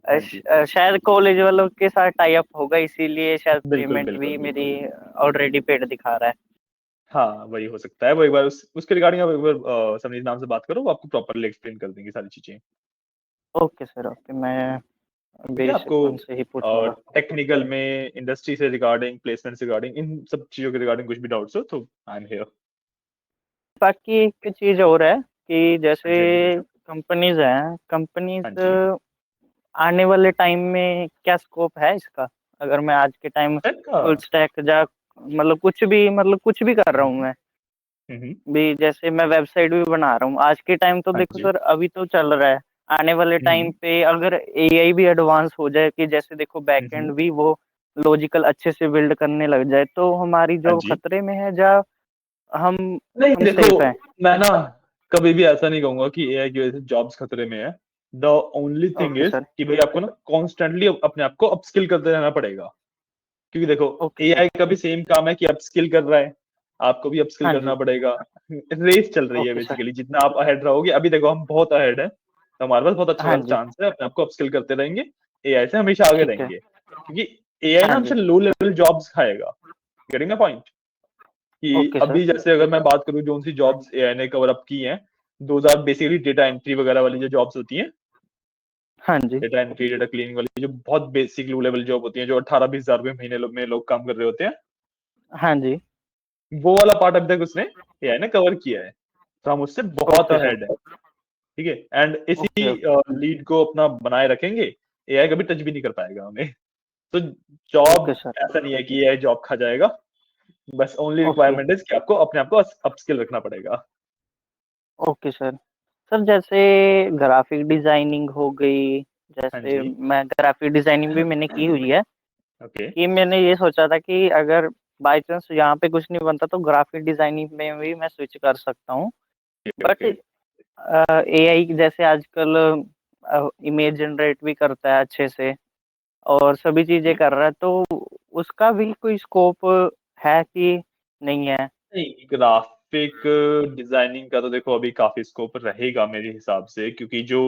हाँ जी, शायद कॉलेज वालों के साथ टाई अप होगा, इसीलिए शायद बिल्कुल पेमेंट बिल्कुल भी मेरी बिल्कुल। ऑलरेडी पेड दिखा रहा है। हाँ वही हो सकता है। वो एक बार उसके रिगार्डिंग आप एक बार समनीत मैम से बात करो, वो आपको प्रॉपरली एक्सप्लेन कर देंगे सारी चीजें। ओके सर, ओके, मैं ठीक है बेशक आपको। उनसे ही पूछूंगा। टेक्निकल में, इंडस्ट्री से रिगार्डिंग, प्लेसमेंट से रिगार्डिंग, इन सब चीजों के रिगार्डिंग कुछ भी डाउट्स हो तो आई एम हियर। बाकी एक चीज और है कि हाँ जैसे जी, हाँ जी, कंपनीज हैं, हाँ कंपनीज जी। आने वाले टाइम में क्या स्कोप है इसका? अगर मैं आज के टाइम सेट का। फुल स्टैक जा मतलब कुछ भी कर रहा हूँ मैं, हम्म। भी जैसे मैं वेबसाइट भी बना रहा हूँ आज के टाइम, तो हाँ देखो जी। सर अभी तो चल रहा है। आने वाले टाइम हम्म। पे अगर एआई भी एडवांस हो जाए, कि जैसे देखो बैकएंड भी वो लॉजिकल अच्छे से बिल्ड करने लग जाए, तो हमारी हाँ जॉब जी। खतरे में है, या हम नहीं हम देखो, सेफ हैं? मैं ना कभी भी ऐसा नहीं कहूंगा कि एआई की वजह से जॉब्स खतरे में है। The only thing okay is sir, कि भाई आपको ना कॉन्स्टेंटली अपने आप को अपस्किल करते रहना पड़ेगा। क्योंकि देखो, ओके सर। एआई का भी सेम काम है कि अपस्किल कर रहा है, आपको भी अपस्किल हाँ करना जी। पड़ेगा। रेस चल रही है ओके सर। बेसिकली, जितना आप अहेड रहोगे। अभी देखो हम बहुत अहेड है, तो हमारे पास बहुत अच्छा हाँ खासा जी। चांस है, अपने आप को अपस्किल करते रहेंगे, एआई से हमेशा आगे ठीक है। रहेंगे। क्योंकि एआई ना हाँ हमसे जी। लो लेवल जॉब्स खाएगा। Getting a point? कि ओके सर। अभी जैसे अगर मैं बात करूं जो सी जॉब्स एआई ने कवर अप की हैं, those are basically data entry वगैरह वाली जो जॉब्स होती हैं, हाँ जी। डेटा एंट्री, डेटा क्लीनिंग वाली जो बहुत बेसिक लो लेवल जॉब होती हैं, जो 18-20 हजार रुपए महीने में लोग काम कर रहे होते हैं, हाँ जी। वो वाला पार्ट अभी तक उसने एआई ने कवर किया है। तो हम उससे बहुत ओके सर। अहेड है। ठीक है, एंड इसी ओके ओके। लीड को अपना बनाए रखेंगे, एआई कभी टच भी नहीं कर पाएगा हमें। तो ओके जॉब सर। ऐसा नहीं है कि एआई जॉब खा जाएगा। बस ओनली ओके। रिक्वायरमेंट इज कि आपको अपने आप को अपस्किल रखना पड़ेगा। Okay sir. सर जैसे ग्राफिक डिजाइनिंग हो गई, हाँ जैसे जी। मैं ग्राफिक डिजाइनिंग भी मैंने की हुई है, ओके कि मैंने ये सोचा था कि अगर बाय चांस यहाँ पे कुछ नहीं बनता, तो ग्राफिक डिजाइनिंग में भी मैं स्विच कर सकता हूँ। But okay. एआई जैसे आजकल इमेज जनरेट भी करता है अच्छे से, और सभी चीजें कर रहा है, तो उसका भी कोई स्कोप है कि नहीं है? नहीं, ग्राफिक डिजाइनिंग का तो देखो अभी काफी स्कोप रहेगा मेरे हिसाब से, क्योंकि जो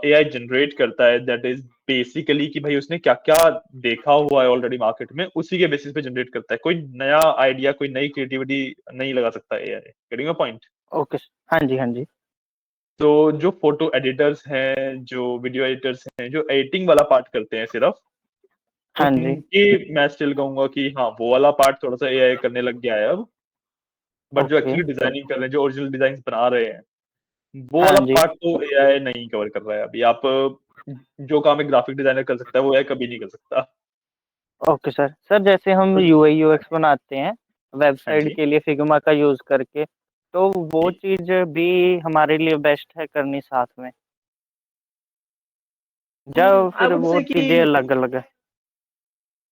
एआई जनरेट करता है दैट इज बेसिकली कि भाई उसने क्या क्या देखा हुआ है ऑलरेडी मार्केट में, उसी के बेसिस पे जनरेट करता है। कोई नया आइडिया, कोई नई क्रिएटिविटी नहीं लगा सकता AI. Getting a point? Okay. हाँ जी, हाँ जी। तो जो फोटो एडिटर्स हैं, जो वीडियो एडिटर्स हैं, जो एडिटिंग वाला पार्ट करते हैं सिर्फ, हाँ जी। उनके मैं स्टिल कहूंगा कि हाँ वो वाला पार्ट थोड़ा सा एआई करने लग गया है अब। बट जो ओके। एक्चुअली डिजाइनिंग कर रहे हैं, जो ओरिजिनल डिजाइन बना रहे हैं, वो हाँ वाला जी। पार्ट तो एआई नहीं कवर कर रहा है अभी। आप जो काम एक ग्राफिक डिजाइनर कर सकता है, वो एआई कभी नहीं कर सकता। Okay sir. सर जैसे हम तो यूआई यूएक्स बनाते हैं हाँ वेबसाइट जी, के लिए फिग्मा का यूज करके, तो वो जी। चीज भी हमारे लिए बेस्ट है करनी साथ में, जब आई फिर वुड वो से कि चीजें अलग अलग है?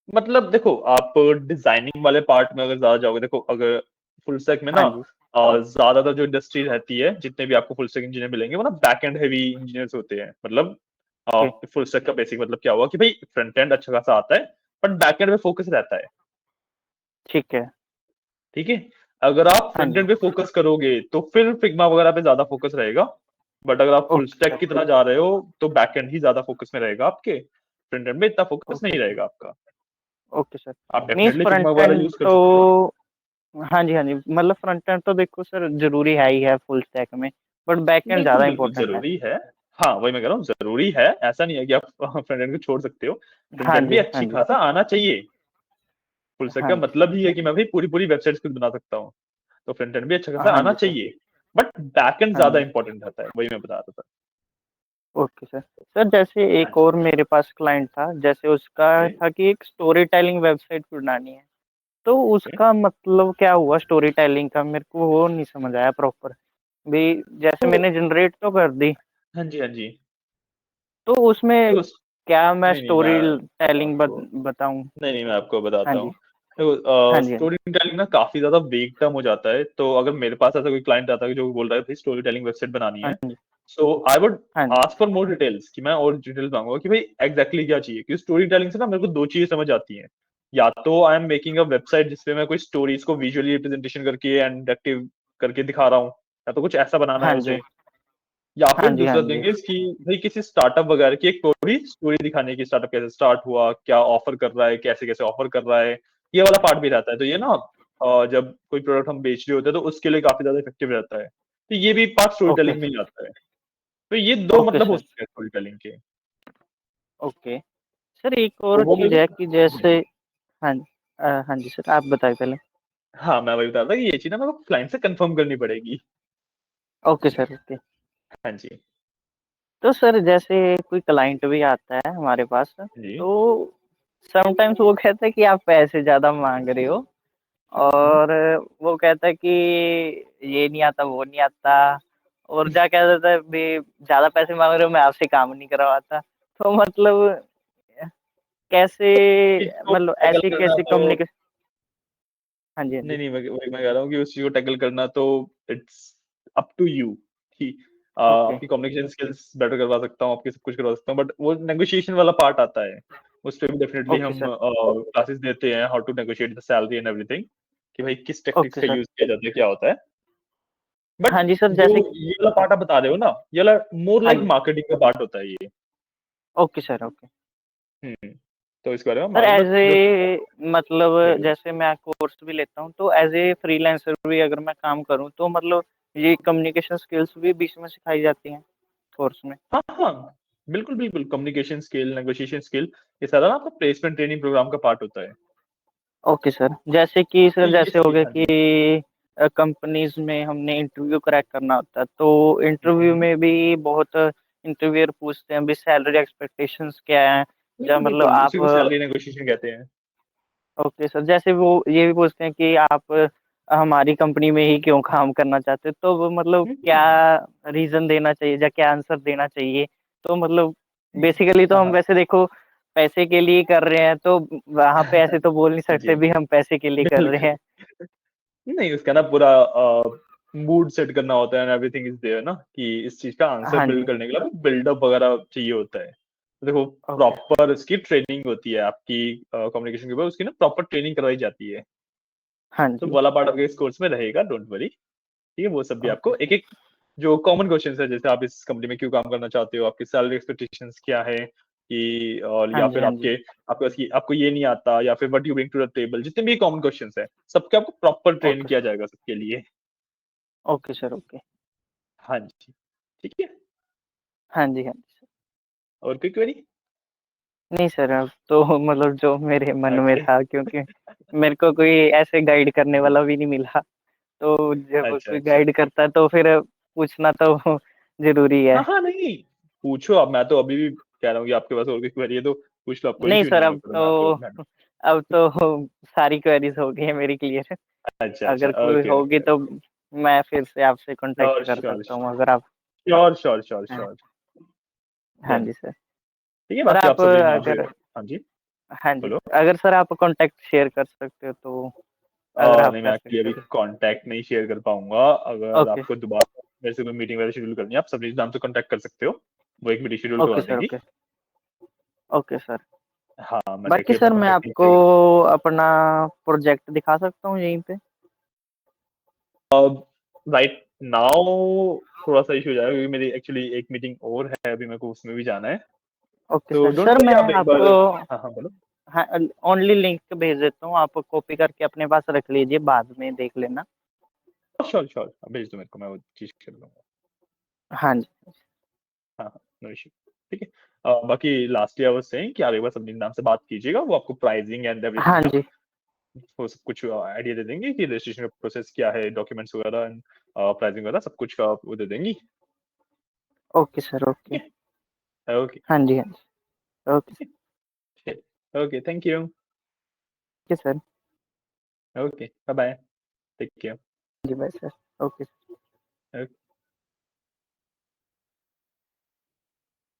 मतलब देखो, आप डिजाइनिंग वाले पार्ट में अगर ज्यादा जाओगे, देखो अगर फुल स्टैक में ना हाँ जी। ज्यादातर जो इंडस्ट्री रहती है, जितने भी आपको फुल स्टैक इंजीनियर मिलेंगे, वो ना बैक एंड हैवी इंजीनियर्स होते हैं। मतलब ओके। फुल स्टैक का बेसिक मतलब क्या हुआ कि भाई फ्रंट एंड अच्छा खासा आता है, बट बैक एंड पे फोकस रहता है। ठीक है। ठीक है, अगर आप हाँ फ्रंट जी। एंड पे फोकस करोगे तो फिर फिग्मा वगैरह पे ज्यादा फोकस रहेगा। बट अगर आप फुल ओके स्टैक सर, की तरह जा रहे हो तो बैक एंड ही ज्यादा फोकस में रहेगा आपके, फ्रंट एंड में इतना फोकस ओके नहीं सर, रहेगा आपका। Okay sir. आप मीन्स डेफिनेटली फिग्मा फ्रंट वगैरह एंड यूज कर तो सकते हो। हाँ जी, हाँ जी, मतलब फ्रंट एंड तो देखो सर ज़रूरी है ही है फुल स्टैक में, बट बैक एंड बिल्कुल ज़्यादा बिल्कुल इम्पोर्टेंट है। जरूरी है। हाँ वही मैं कह रहा हूँ, जरूरी है, ऐसा नहीं है कि आप फ्रंट एंड को छोड़ सकते हो। फ्रंट हाँ एंड भी जी, हाँ अच्छी जी, खासा आना चाहिए। फुल स्टैक हाँ का जी, मतलब ही है कि मैं भाई पूरी पूरी वेबसाइट्स खुद बना सकता हूँ, तो फ्रंट एंड भी अच्छा खासा हाँ आना जी सर, चाहिए। बट बैक एंड हाँ ज्यादा जी, इंपॉर्टेंट रहता है, वही मैं बता रहा था। Okay sir. सर जैसे हाँ एक जी। और मेरे पास क्लाइंट था, जैसे उसका ओके था कि एक स्टोरी टेलिंग वेबसाइट बनानी है, तो ओके। उसका मतलब क्या हुआ स्टोरी टेलिंग का, मेरे को वो नहीं समझ आया प्रॉपर। भी जैसे तो मैंने जनरेट तो कर दी, हाँ जी हाँ जी। तो उसमें तो क्या मैं नहीं नहीं मैं स्टोरी टेलिंग आपको बताऊँ? नहीं नहीं मैं आपको हाँ बताता जी, हूँ। देखो हाँ जी, हाँ जी, स्टोरी टेलिंग ना काफी ज्यादा वेग टर्म हो जाता है, तो अगर मेरे पास ऐसा कोई क्लाइंट आता है जो बोल रहा है भाई स्टोरी टेलिंग वेबसाइट बनानी हाँ है, जी, सो आई वुड हाँ जी, आस्क फॉर मोर डिटेल्स, कि मैं और डिटेल्स मांगूंगा कि भाई एग्जैक्टली क्या चाहिए, क्योंकि स्टोरी टेलिंग से ना मेरे को दो चीजें समझ आती हैं। या तो I am making a website जिसपे मैं कोई स्टोरीज को विजुअली रिप्रेजेंटेशन करके एंड एक्टिव करके दिखा रहा हूँ, या तो कुछ ऐसा बनाना है हाँ जी, मुझे। या हाँ फिर जी, हाँ दूसरा जी, थिंग इज कि भाई किसी स्टार्टअप वगैरह की एक थोड़ी स्टोरी दिखाने की, स्टार्टअप कैसे स्टार्ट हुआ, क्या ऑफर कर रहा है, कैसे कैसे ऑफर कर रहा है, ये वाला पार्ट भी रहता है। तो ये ना जब कोई प्रोडक्ट हम बेच रहे होते हैं तो उसके लिए काफी ज्यादा इफेक्टिव रहता है, तो ये भी पार्ट स्टोरी ओके, टेलिंग में ही आता है। तो ये दो ओके मतलब हो सर, सकते हैं स्टोरी टेलिंग के। ओके। सर एक तो और वो चीज़ मेरे है को कि जैसे हाँ हाँ जी सर, आप बताइए पहले। हाँ मैं वही बता रहा था कि ये चीज ना मेरे को क्लाइंट से कंफर्म करनी पड़ेगी। Okay sir, okay. हाँ जी। तो सर जैसे कोई क्लाइंट भी आता है हमारे पास, जी। तो समटाइम्स वो कहता है कि आप पैसे ज़्यादा माँग रहे हो, हम्म। और वो कहता है कि ये नहीं आता, वो नहीं आता, और जा कह देता है भी ज़्यादा पैसे माँग रहे हो, मैं आपसे काम नहीं करवाता। तो मतलब कैसे, इसको मतलब टैकल ऐसी करना कैसी तो कम्युनिकेशन। हाँ जी, हाँ नहीं जी। नहीं वही मैं कह रहा हूँ कि उस चीज को टैकल करना तो इट्स अप टू यू, कि ओके, आपकी कम्युनिकेशन स्किल्स बेटर करवा सकता हूँ, आपके सब कुछ करवा सकता हूँ, बट वो नेगोशिएशन वाला पार्ट आता है। उस पे भी डेफिनेटली ओके हम सर, क्लासेस देते हैं, how to negotiate the salary and everything, कि भाई किस टेक्निक्स ओके का सर। यूज किया जाता है, क्या होता है। बट हाँ जी सर, जो जैसे ये वाला पार्ट आप बता रहे हो ना, ये वाला मोर हाँ लाइक जी, मार्केटिंग का पार्ट होता है ये। Okay sir, okay. हम्म। तो इसके बारे में सर बट एज़ जो ए मतलब बोलिए। जैसे मैं कोर्स भी लेता हूँ, तो एज़ ए फ्रीलांसर भी अगर मैं काम करूँ, तो मतलब ये कम्युनिकेशन स्किल्स भी बीच में सिखाई जाती हैं कोर्स में? हाँ हाँ बिल्कुल बिल्कुल, कम्युनिकेशन स्किल, नेगोशिएशन स्किल, ये सारा ना आपका प्लेसमेंट ट्रेनिंग प्रोग्राम का पार्ट होता है। Okay sir. जैसे कि तो सर ये जैसे हो गया हाँ कि जी। कंपनीज़ में हमने इंटरव्यू क्रैक करना होता है, तो इंटरव्यू में भी बहुत इंटरव्यूअर पूछते हैं, अभी सैलरी एक्सपेक्टेशंस क्या हैं? या बिल्कुल मतलब बिल्कुल, आप उसी को सैलरी नेगोशिएशन कहते हैं। ओके सर, जैसे वो ये भी पूछते हैं कि आप हमारी कंपनी में ही क्यों काम करना चाहते हो? तो वो मतलब क्या हम्म। रीज़न देना चाहिए या क्या आंसर देना चाहिए? तो मतलब बेसिकली तो हाँ हम हाँ। वैसे देखो पैसे के लिए कर रहे हैं, तो वहाँ पे ऐसे तो बोल नहीं हाँ जी सकते भी हम पैसे के लिए कर रहे बिल्कुल। हैं। नहीं उसका ना पूरा मूड सेट करना होता है एंड एवरीथिंग इज देयर ना, कि इस चीज का आंसर हाँ बिल्ड जी, करने के लिए बिल्डअप वगैरह चाहिए होता है। तो देखो ओके, प्रॉपर इसकी ट्रेनिंग होती है आपकी कम्युनिकेशन के ऊपर, उसकी ना प्रॉपर ट्रेनिंग करवाई जाती है। हाँ तो जी, वाला पार्ट आपके इस कोर्स में रहेगा, डोंट वरी। ठीक है, वो सब भी ओके आपको एक सर, एक जो कॉमन क्वेश्चन है, जैसे आप इस कंपनी में क्यों काम करना चाहते हो, आपकी सैलरी एक्सपेक्टेशंस क्या है, कि और हाँ या जी, फिर हाँ जी, आपको ये नहीं आता, या फिर what you bring to the table, जितने भी कॉमन क्वेश्चंस है सबके आपको प्रॉपर ट्रेन ओके किया सर, जाएगा सबके लिए। Okay sir, okay. हाँ जी। ठीक है। हाँ जी, हाँ जी सर। और कोई क्वेरी? नहीं सर, अब तो मतलब जो मेरे मन में ओके। था, क्योंकि मेरे को कोई ऐसे गाइड करने वाला भी नहीं मिला। तो जब अच्छा कोई अच्छा। गाइड करता है तो फिर पूछना तो ज़रूरी है। हाँ हाँ नहीं पूछो, अब मैं तो अभी भी कह रहा हूँ कि आपके पास और कोई क्वेरी है तो पूछ लो, आप कोई नहीं क्यों सर, नहीं होगा, तो मैं आपको अब तो सारी क्वेरीज़ हो गई है मेरी क्लियर। अच्छा अच्छा। अगर कोई ओके होगी ओके तो ओके। मैं फिर से आपसे कॉन्टैक्ट श्योर कर श्योर सकता हूँ अगर आप। श्योर श्योर श्योर हाँ, श्योर। हाँ डन। जी सर। ठीक है, सर बाकी आप आप सब यहाँ पे। अगर हाँ जी। हाँ जी, बोलो। अगर सर आप कॉन्टैक्ट शेयर कर सकते हो तो अगर आप नहीं मैं कर एक्चुअली सकते अभी हो तो। कांटेक्ट नहीं शेयर कर पाऊंगा, अगर ओके, आपको दोबारा मेरे से कोई मीटिंग वगैरह शेड्यूल करनी है, आप सभी नाम से कांटेक्ट कर सकते हो, वो एक मीटिंग शेड्यूल ओके करवा सर, देंगी। Okay, okay sir. हाँ मैं बाकी डायरेक्टली अपना सर मैं कांटेक्ट नहीं आपको शेयर अपना प्रोजेक्ट दिखा सकता हूँ यहीं पे? कर राइट नाउ थोड़ा-सा इश्यू हो जाएगा क्योंकि मेरी एक्चुअली एक मीटिंग और है, अभी मेरे को उसमें भी जाना है। ओके तो सर। डोंट सर वरी, मैं आप एक बार। आपको हाँ, बोलो। हाँ, ओनली लिंक भेज देता हूँ, आप कॉपी करके अपने पास रख लीजिए, बाद में देख लेना। श्योर, श्योर, भेज दो मेरे को, मैं वो चीज़ कर लूँगा। हाँ जी। हाँ, हाँ, नो इश्यू। ठीक है। बाकी लास्टली आई वाज़ सेइंग कि आप एक बार सब्जी नाम से बात कीजिएगा, वो आपको प्राइसिंग एंड हाँ एवरीथिंग का जी। वो सब कुछ आइडिया दे देंगे कि रजिस्ट्रेशन का प्रोसेस क्या है, डॉक्यूमेंट्स वगैरह एंड प्राइसिंग वगैरह सब कुछ का वो दे देंगी। Okay sir, okay. ठीक है? ओके, हाँ जी, हाँ जी। ओके, ठीक है। Okay, thank you. Okay sir. Okay, bye bye. Take care. जी, बाय सर। ओके। ओके।